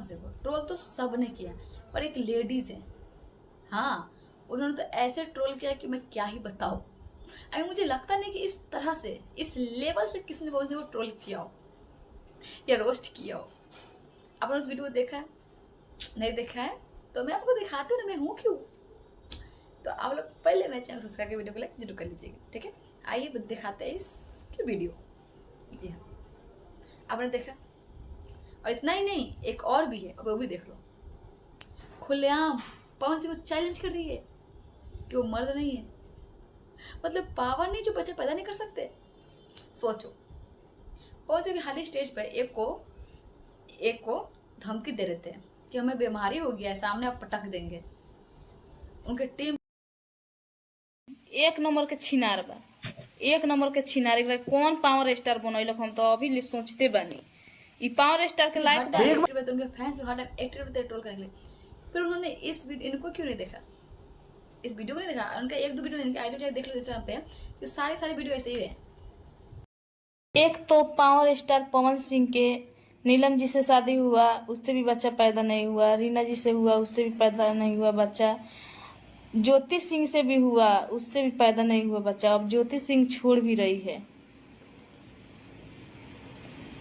देखो ट्रोल तो सब ने किया, पर एक लेडीज है, हाँ, उन्होंने तो ऐसे ट्रोल किया कि मैं क्या ही बताऊं। अभी मुझे लगता नहीं कि इस तरह से, इस लेवल से किसी ने पवन को ट्रोल किया हो या रोस्ट किया हो। आपने उस वीडियो को देखा है? नहीं देखा है तो मैं आपको दिखाती हूँ ना, मैं हूँ क्यों। तो आप लोग पहले मेरे चैनल सब्सक्राइब के वीडियो को लाइक जरूर कर लीजिएगा, ठीक है। आइए दिखाते हैं इसकी वीडियो। जी हाँ, आपने देखा, और इतना ही नहीं, एक और भी है, अब वो भी देख लो। खुलेआम पवन सिंह को चैलेंज कर रही है कि वो मर्द नहीं है। मतलब पावर नहीं जो बच्चे पैदा नहीं कर सकते। सोचो, पवन सिंह हाल ही स्टेज पर एक को धमकी दे रहे थे कि हमें बीमारी हो गया है, सामने आप पटक देंगे। उनके टीम एक नंबर के छिनार बा, एक नंबर के छिनारी बा। कौन पावर स्टार बनैलक, हम तो अभी सोचते बानी ई पावर स्टार के लायक बा। उनके फैंस हर टाइम एक्टिव रहते ट्रोल करने के लिए। फिर उन्होंने इस वीडियो, इनको क्यों नहीं देखा, इस वीडियो को नहीं देखा। उनका एक दो वीडियो इनके आईडी जाके देख लो इंस्टाग्राम पे, कि सारी वीडियो ऐसे ही है। एक तो पावर स्टार पवन सिंह के नीलम जी से शादी हुआ, उससे भी बच्चा पैदा नहीं हुआ। रीना जी से हुआ, उससे भी पैदा नहीं हुआ बच्चा। ज्योति सिंह से भी हुआ, उससे भी पैदा नहीं हुआ बच्चा। अब ज्योति सिंह छोड़ भी रही है।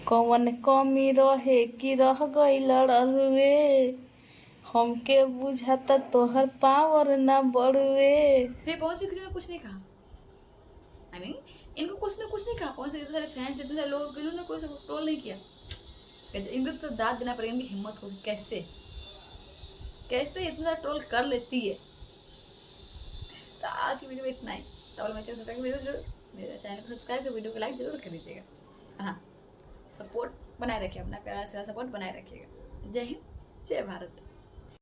कौन कमी रहे कि रह गई लड़ुए, हमके बुझाता तोहर पावर ना बढ़ुए। फिर पवन सिंह ने कुछ नहीं कहा। आई मीन इनको कुछ ना कुछ नहीं कहा। पवन सिंह इतने सारे फैंस, इतने सारे लोग, इन्होंने कोई ट्रोल नहीं किया। इनको तो दाद देना पड़ेगा, इनकी हिम्मत होगी कैसे कैसे इतना सारा ट्रोल कर लेती है। तो आज की वीडियो में इतना ही। तो मेरे चैनल को सब्सक्राइब कर वीडियो को लाइक जरूर कर दीजिएगा। हाँ, सपोर्ट बनाए रखिए, अपना प्यारा से सपोर्ट बनाए रखिएगा। जय हिंद, जय भारत।